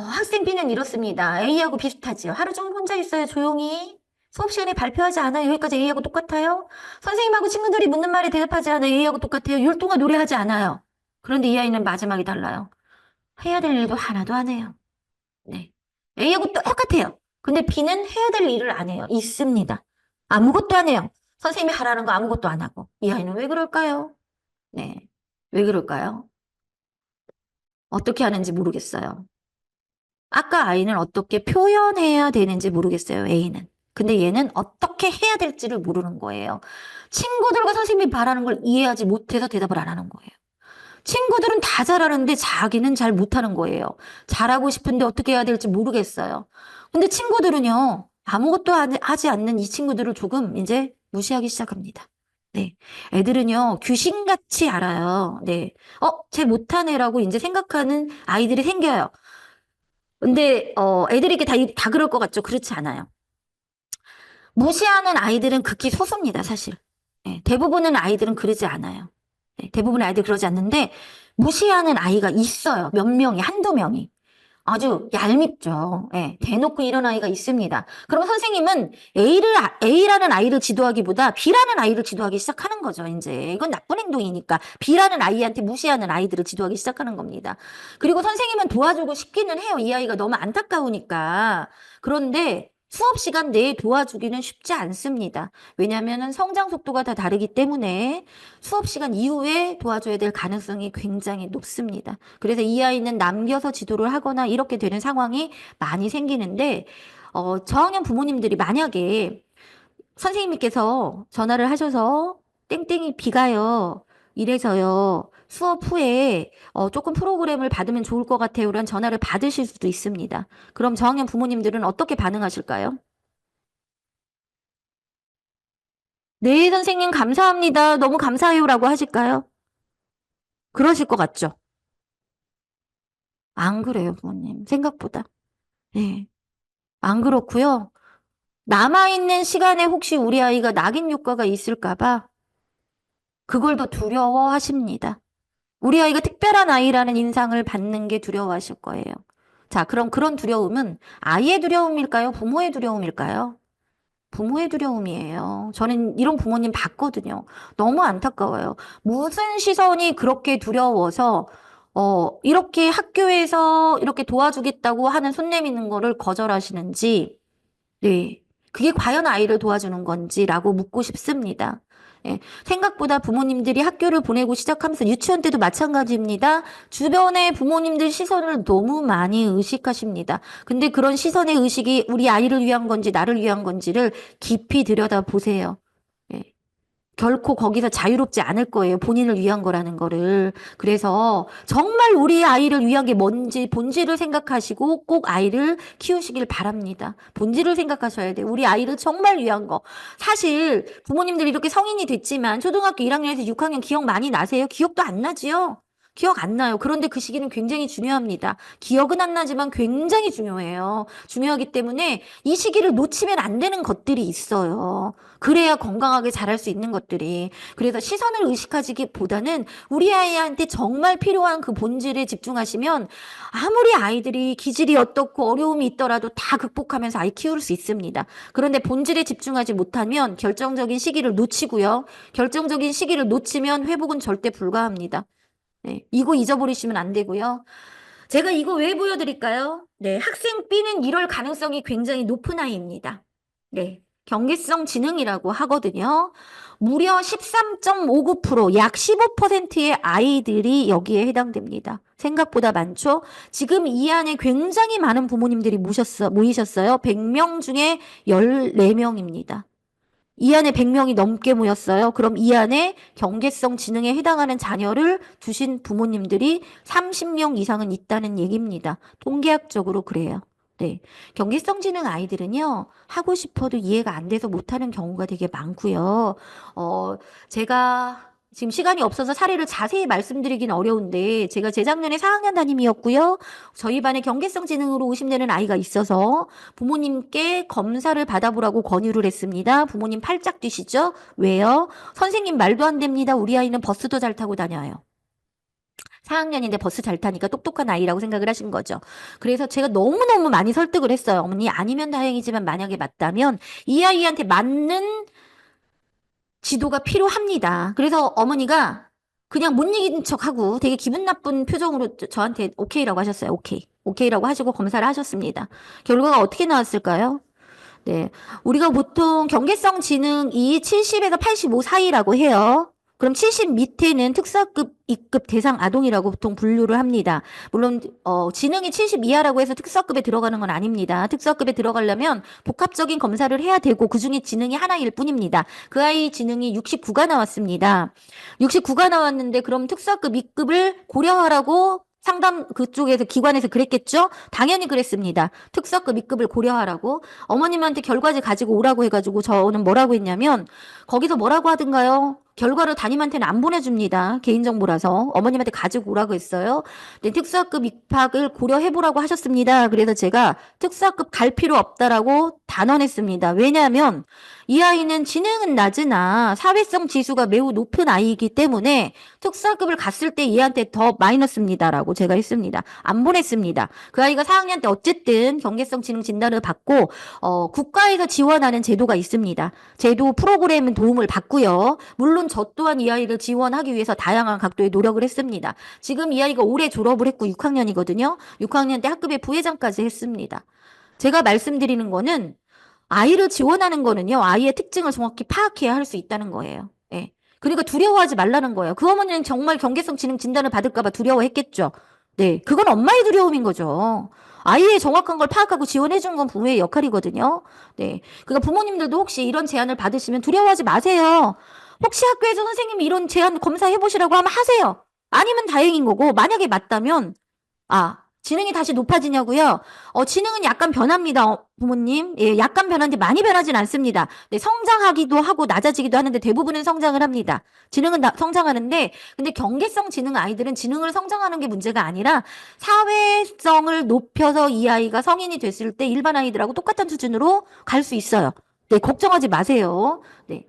학생 B는 이렇습니다. A하고 비슷하지요. 하루 종일 혼자 있어요. 조용히. 수업 시간에 발표하지 않아요. 여기까지 A하고 똑같아요. 선생님하고 친구들이 묻는 말에 대답하지 않아요. A하고 똑같아요. 율동화 노래하지 않아요. 그런데 이 아이는 마지막이 달라요. 해야 될 일도 하나도 안 해요. 네. A하고 똑같아요. 근데 B는 해야 될 일을 안 해요. 있습니다. 아무것도 안 해요. 선생님이 하라는 거 아무것도 안 하고. 이 아이는 왜 그럴까요? 네. 왜 그럴까요? 어떻게 하는지 모르겠어요. 아까 아이는 어떻게 표현해야 되는지 모르겠어요, A는. 근데 얘는 어떻게 해야 될지를 모르는 거예요. 친구들과 선생님이 말하는 걸 이해하지 못해서 대답을 안 하는 거예요. 친구들은 다 잘하는데 자기는 잘 못하는 거예요. 잘하고 싶은데 어떻게 해야 될지 모르겠어요. 근데 친구들은요, 아무것도 하지 않는 이 친구들을 조금 이제 무시하기 시작합니다. 네. 애들은요, 귀신같이 알아요. 네. 쟤 못하네라고 이제 생각하는 아이들이 생겨요. 근데 애들이 이렇게 다 그럴 것 같죠? 그렇지 않아요. 무시하는 아이들은 극히 소수입니다, 사실. 예, 대부분의 아이들은 그러지 않아요. 예, 대부분의 아이들 그러지 않는데 무시하는 아이가 있어요. 몇 명이, 한두 명이. 아주 얄밉죠. 예, 대놓고 이런 아이가 있습니다. 그럼 선생님은 A라는 아이를 지도하기보다 B라는 아이를 지도하기 시작하는 거죠, 이제. 이건 나쁜 행동이니까. B라는 아이한테 무시하는 아이들을 지도하기 시작하는 겁니다. 그리고 선생님은 도와주고 싶기는 해요. 이 아이가 너무 안타까우니까. 그런데 수업 시간 내에 도와주기는 쉽지 않습니다. 왜냐하면 성장 속도가 다 다르기 때문에 수업 시간 이후에 도와줘야 될 가능성이 굉장히 높습니다. 그래서 이 아이는 남겨서 지도를 하거나 이렇게 되는 상황이 많이 생기는데, 저학년 부모님들이 만약에 선생님께서 전화를 하셔서 땡땡이 비가요. 이래서요. 수업 후에 조금 프로그램을 받으면 좋을 것 같아요. 라는 전화를 받으실 수도 있습니다. 그럼 저학년 부모님들은 어떻게 반응하실까요? 네, 선생님 감사합니다. 너무 감사해요라고 하실까요? 그러실 것 같죠? 안 그래요, 부모님. 생각보다. 네. 안 그렇고요. 남아있는 시간에 혹시 우리 아이가 낙인 효과가 있을까 봐 그걸 더 두려워하십니다. 우리 아이가 특별한 아이라는 인상을 받는 게 두려워하실 거예요. 자, 그럼 그런 두려움은 아이의 두려움일까요? 부모의 두려움일까요? 부모의 두려움이에요. 저는 이런 부모님 봤거든요. 너무 안타까워요. 무슨 시선이 그렇게 두려워서 이렇게 학교에서 이렇게 도와주겠다고 하는 손 내미는 거를 거절하시는지, 네. 그게 과연 아이를 도와주는 건지라고 묻고 싶습니다. 예, 생각보다 부모님들이 학교를 보내고 시작하면서 유치원 때도 마찬가지입니다. 주변의 부모님들 시선을 너무 많이 의식하십니다. 근데 그런 시선의 의식이 우리 아이를 위한 건지 나를 위한 건지를 깊이 들여다보세요. 예. 결코 거기서 자유롭지 않을 거예요. 본인을 위한 거라는 거를. 그래서 정말 우리 아이를 위한 게 뭔지 본질을 생각하시고 꼭 아이를 키우시길 바랍니다. 본질을 생각하셔야 돼요. 우리 아이를 정말 위한 거. 사실 부모님들이 이렇게 성인이 됐지만 초등학교 1학년에서 6학년 기억 많이 나세요? 기억도 안 나지요? 기억 안 나요. 그런데 그 시기는 굉장히 중요합니다. 기억은 안 나지만 굉장히 중요해요. 중요하기 때문에 이 시기를 놓치면 안 되는 것들이 있어요. 그래야 건강하게 자랄 수 있는 것들이. 그래서 시선을 의식하기보다는 우리 아이한테 정말 필요한 그 본질에 집중하시면 아무리 아이들이 기질이 어떻고 어려움이 있더라도 다 극복하면서 아이 키울 수 있습니다. 그런데 본질에 집중하지 못하면 결정적인 시기를 놓치고요. 결정적인 시기를 놓치면 회복은 절대 불가합니다. 네, 이거 잊어버리시면 안 되고요. 제가 이거 왜 보여드릴까요? 네, 학생 B는 이럴 가능성이 굉장히 높은 아이입니다. 네, 경계성 지능이라고 하거든요. 무려 13.59%, 약 15%의 아이들이 여기에 해당됩니다. 생각보다 많죠? 지금 이 안에 굉장히 많은 부모님들이 모이셨어요. 100명 중에 14명입니다. 이 안에 100명이 넘게 모였어요. 그럼 이 안에 경계성 지능에 해당하는 자녀를 두신 부모님들이 30명 이상은 있다는 얘기입니다. 통계학적으로 그래요. 네. 경계성 지능 아이들은요, 하고 싶어도 이해가 안 돼서 못하는 경우가 되게 많고요. 제가 지금 시간이 없어서 사례를 자세히 말씀드리긴 어려운데, 제가 재작년에 4학년 담임이었고요. 저희 반에 경계성 지능으로 의심되는 아이가 있어서 부모님께 검사를 받아보라고 권유를 했습니다. 부모님 팔짝 뛰시죠? 왜요? 선생님 말도 안 됩니다. 우리 아이는 버스도 잘 타고 다녀요. 4학년인데 버스 잘 타니까 똑똑한 아이라고 생각을 하신 거죠. 그래서 제가 너무너무 많이 설득을 했어요. 어머니, 아니면 다행이지만 만약에 맞다면 이 아이한테 맞는 지도가 필요합니다. 그래서 어머니가 그냥 못 이긴 척하고 되게 기분 나쁜 표정으로 저한테 오케이라고 하셨어요. 오케이. 오케이라고 하시고 검사를 하셨습니다. 결과가 어떻게 나왔을까요? 네. 우리가 보통 경계성 지능이 70에서 85 사이라고 해요. 그럼 70 밑에는 특사급 입급 대상 아동이라고 보통 분류를 합니다. 물론 지능이 70 이하라고 해서 특사급에 들어가는 건 아닙니다. 특사급에 들어가려면 복합적인 검사를 해야 되고 그중에 지능이 하나일 뿐입니다. 그 아이 지능이 69가 나왔습니다. 69가 나왔는데 그럼 특사급 입급을 고려하라고 상담 그쪽에서 기관에서 그랬겠죠? 당연히 그랬습니다. 특사급 입급을 고려하라고 어머님한테 결과지 가지고 오라고 해가지고 저는 뭐라고 했냐면 거기서 뭐라고 하든가요? 결과를 담임한테는 안 보내줍니다. 개인정보라서 어머님한테 가지고 오라고 했어요. 네, 특사급 입학을 고려해보라고 하셨습니다. 그래서 제가 특사급 갈 필요 없다라고 단언했습니다. 왜냐하면 이 아이는 지능은 낮으나 사회성 지수가 매우 높은 아이이기 때문에 특사급을 갔을 때 얘한테 더 마이너스입니다라고 제가 했습니다. 안 보냈습니다. 그 아이가 4학년 때 어쨌든 경계성 지능 진단을 받고 국가에서 지원하는 제도가 있습니다. 제도 프로그램은 도움을 받고요. 물론 저 또한 이 아이를 지원하기 위해서 다양한 각도의 노력을 했습니다. 지금 이 아이가 올해 졸업을 했고 6학년이거든요. 6학년 때 학급의 부회장까지 했습니다. 제가 말씀드리는 거는 아이를 지원하는 거는요. 아이의 특징을 정확히 파악해야 할 수 있다는 거예요. 예. 그러니까 두려워하지 말라는 거예요. 그 어머니는 정말 경계성 지능 진단을 받을까 봐 두려워했겠죠. 네. 그건 엄마의 두려움인 거죠. 아이의 정확한 걸 파악하고 지원해 주는 건 부모의 역할이거든요. 네. 그러니까 부모님들도 혹시 이런 제안을 받으시면 두려워하지 마세요. 혹시 학교에서 선생님이 이런 제안 검사해 보시라고 하면 하세요. 아니면 다행인 거고 만약에 맞다면 지능이 다시 높아지냐고요? 지능은 약간 변합니다, 부모님. 예, 약간 변하는데 많이 변하진 않습니다. 네, 성장하기도 하고 낮아지기도 하는데 대부분은 성장을 합니다. 지능은 성장하는데, 근데 경계성 지능 아이들은 지능을 성장하는 게 문제가 아니라 사회성을 높여서 이 아이가 성인이 됐을 때 일반 아이들하고 똑같은 수준으로 갈 수 있어요. 네, 걱정하지 마세요. 네.